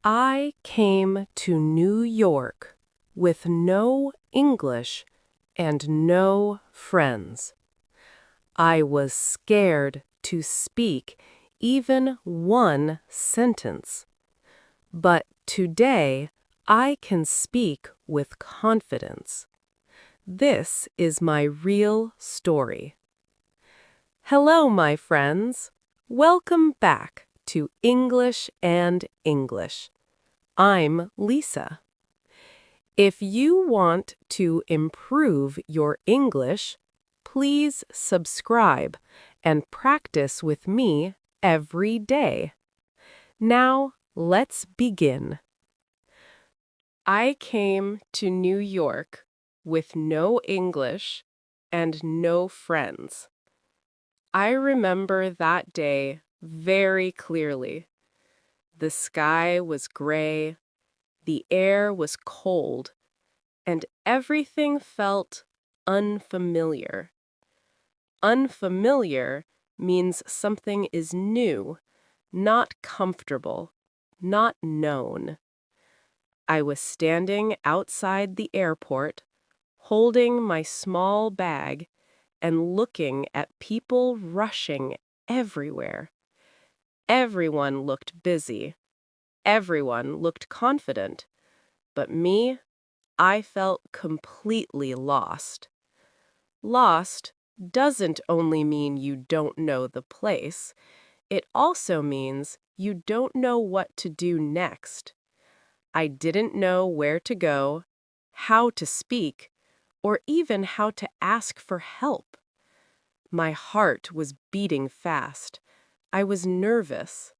I came to New York with no English and no friends. I was scared to speak even one sentence. But today I can speak with confidence. This is my real story. Hello, my friends. Welcome back to English and English. I'm Lisa. If you want to improve your English, please subscribe and practice with me every day. Now, let's begin. I came to New York with no English and no friends. I remember that day very clearly. The sky was gray, the air was cold, and everything felt unfamiliar. Unfamiliar means something is new, not comfortable, not known. I was standing outside the airport, holding my small bag and looking at people rushing everywhere. Everyone looked busy. Everyone looked confident. But me, I felt completely lost. Lost doesn't only mean you don't know the place. It also means you don't know what to do next. I didn't know where to go, how to speak, or even how to ask for help. My heart was beating fast. I was nervous.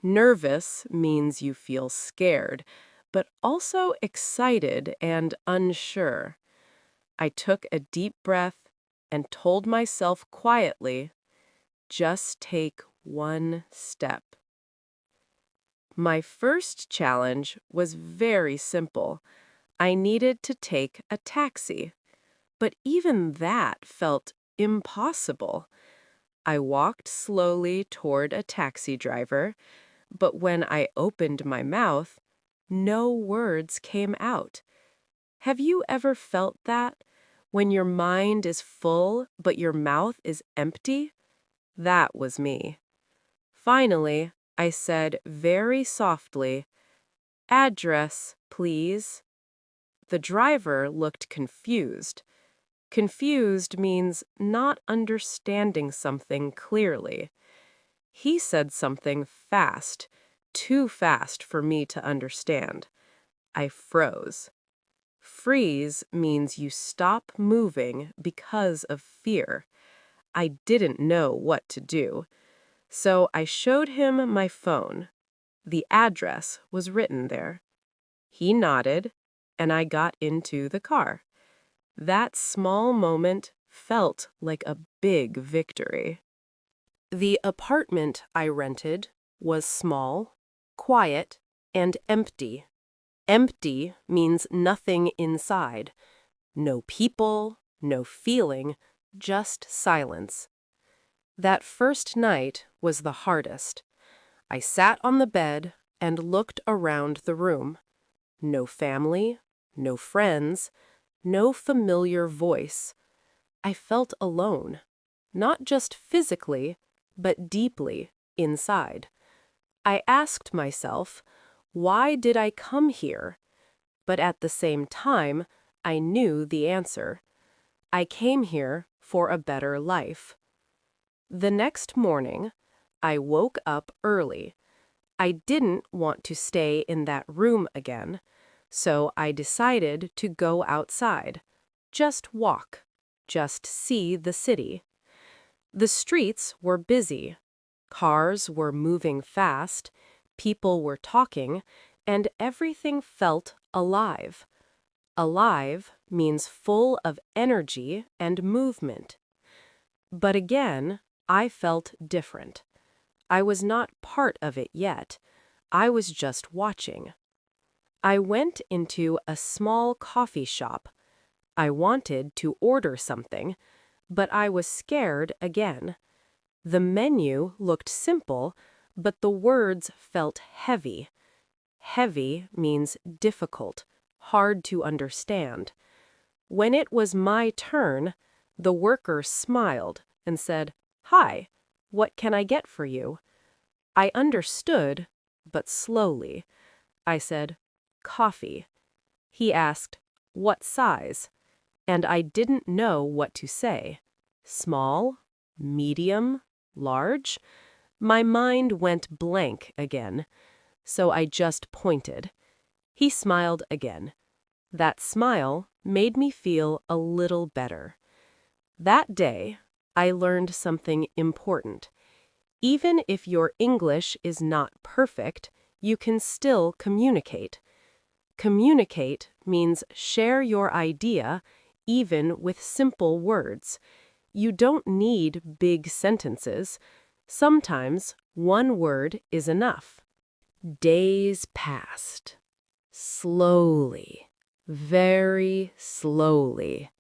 Nervous means you feel scared, but also excited and unsure. I took a deep breath and told myself quietly, just take one step. My first challenge was very simple. I needed to take a taxi, but even that felt impossible. I walked slowly toward a taxi driver, but when I opened my mouth, no words came out. Have you ever felt that? When your mind is full, but your mouth is empty? That was me. Finally, I said very softly, "Address, please." The driver looked confused. Confused means not understanding something clearly. He said something fast, too fast for me to understand. I froze. Freeze means you stop moving because of fear. I didn't know what to do, so I showed him my phone. The address was written there. He nodded, and I got into the car. That small moment felt like a big victory. The apartment I rented was small, quiet, and empty. Empty means nothing inside. No people, no feeling, just silence. That first night was the hardest. I sat on the bed and looked around the room. No family, no friends, no familiar voice. I felt alone, not just physically, but deeply inside. I asked myself, why did I come here? But at the same time, I knew the answer. I came here for a better life. The next morning, I woke up early. I didn't want to stay in that room again, so I decided to go outside. Just walk. Just see the city. The streets were busy. Cars were moving fast, people were talking, and everything felt alive. Alive means full of energy and movement. But again, I felt different. I was not part of it yet. I was just watching. I went into a small coffee shop. I wanted to order something, but I was scared again. The menu looked simple, but the words felt heavy. Heavy means difficult, hard to understand. When it was my turn, the worker smiled and said, "Hi, what can I get for you?" I understood, but slowly. I said, "Coffee." He asked, "What size?" And I didn't know what to say. Small? Medium? Large? My mind went blank again, so I just pointed. He smiled again. That smile made me feel a little better. That day, I learned something important. Even if your English is not perfect, you can still communicate. Communicate means share your idea, even with simple words. You don't need big sentences. Sometimes one word is enough. Days passed. Slowly, very slowly.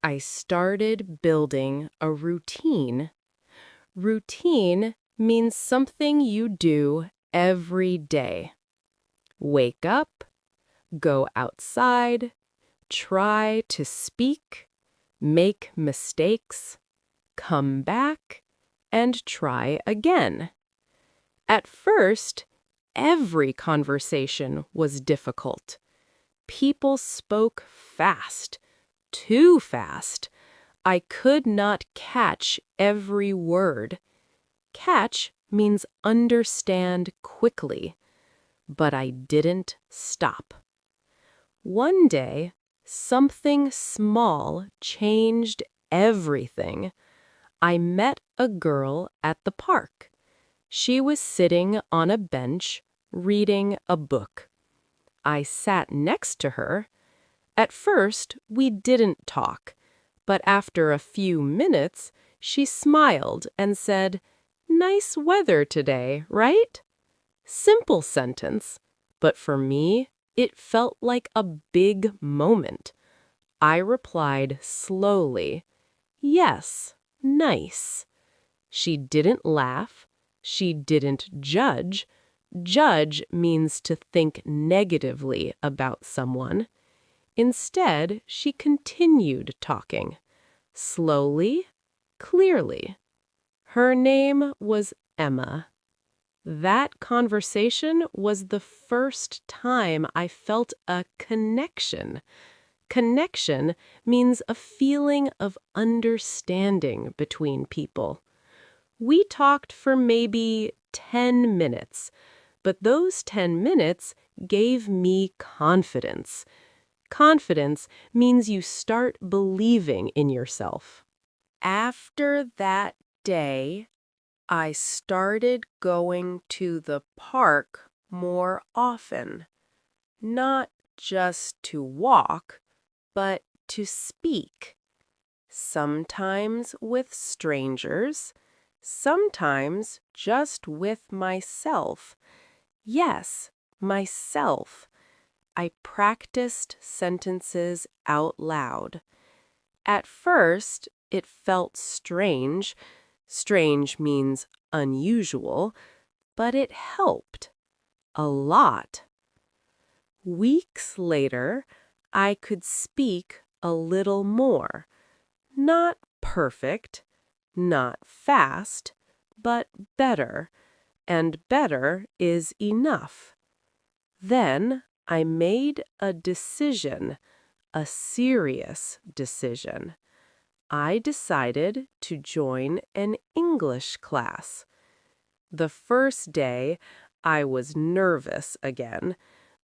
I started building a routine. Routine means something you do every day. Wake up, go outside, try to speak, make mistakes, come back, and try again. At first, every conversation was difficult. People spoke fast, too fast. I could not catch every word. Catch means understand quickly, but I didn't stop. One day, something small changed everything. I met a girl at the park. She was sitting on a bench, reading a book. I sat next to her. At first, we didn't talk, but after a few minutes, she smiled and said, "Nice weather today, right?" Simple sentence, but for me, it felt like a big moment. I replied slowly, "Yes, nice." She didn't laugh. She didn't judge. Judge means to think negatively about someone. Instead, she continued talking, slowly, clearly. Her name was Emma. That conversation was the first time I felt a connection. Connection means a feeling of understanding between people. We talked for maybe 10 minutes, but those 10 minutes gave me confidence. Confidence means you start believing in yourself. After that day, I started going to the park more often. Not just to walk, but to speak. Sometimes with strangers, sometimes just with myself. Yes, myself. I practiced sentences out loud. At first, it felt strange. Strange means unusual, but it helped a lot. Weeks later, I could speak a little more. Not perfect, not fast, but better, and better is enough. Then I made a decision, a serious decision. I decided to join an English class. The first day, I was nervous again,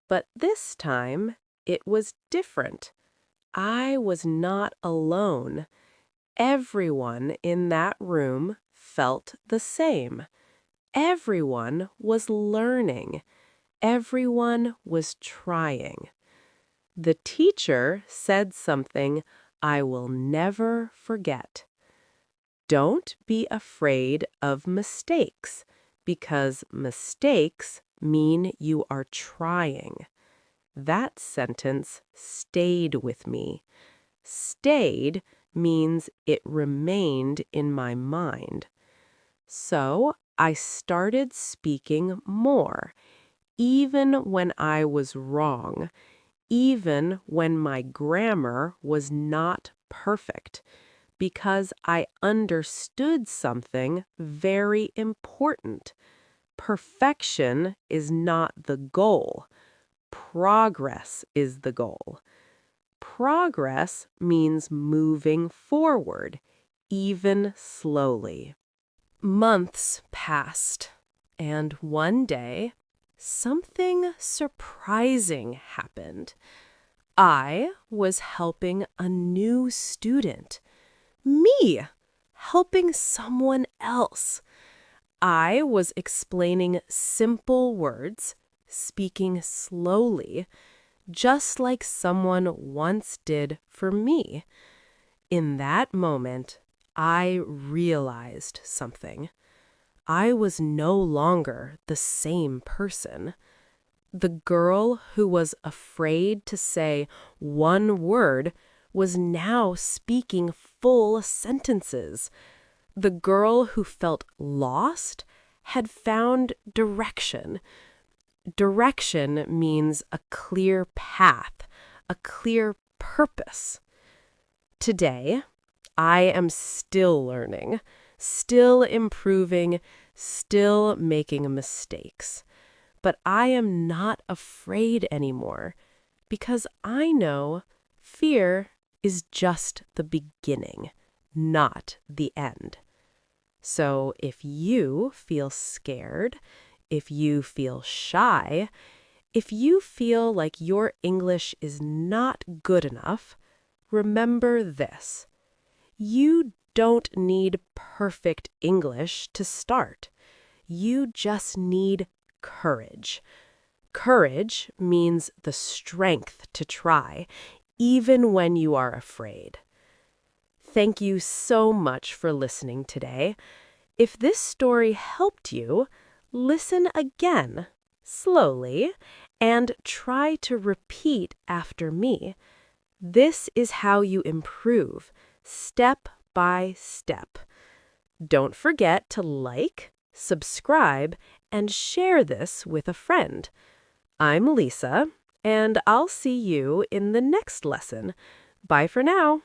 but this time it was different. I was not alone. Everyone in that room felt the same. Everyone was learning. Everyone was trying. The teacher said something I will never forget. Don't be afraid of mistakes, because mistakes mean you are trying. That sentence stayed with me. Stayed means it remained in my mind. So I started speaking more, even when I was wrong, even when my grammar was not perfect, because I understood something very important. Perfection is not the goal. Progress is the goal. Progress means moving forward, even slowly. Months passed, and one day, something surprising happened. I was helping a new student. Me, helping someone else. I was explaining simple words, speaking slowly, just like someone once did for me. In that moment, I realized something. I was no longer the same person. The girl who was afraid to say one word was now speaking full sentences. The girl who felt lost had found direction. Direction means a clear path, a clear purpose. Today, I am still learning, still improving, still making mistakes. But I am not afraid anymore because I know fear is just the beginning, not the end. So if you feel scared, if you feel shy, if you feel like your English is not good enough, remember this. You don't need perfect English to start. You just need courage. Courage means the strength to try, even when you are afraid. Thank you so much for listening today. If this story helped you, listen again, slowly, and try to repeat after me. This is how you improve, step by step. Don't forget to like, subscribe, and share this with a friend. I'm Lisa, and I'll see you in the next lesson. Bye for now.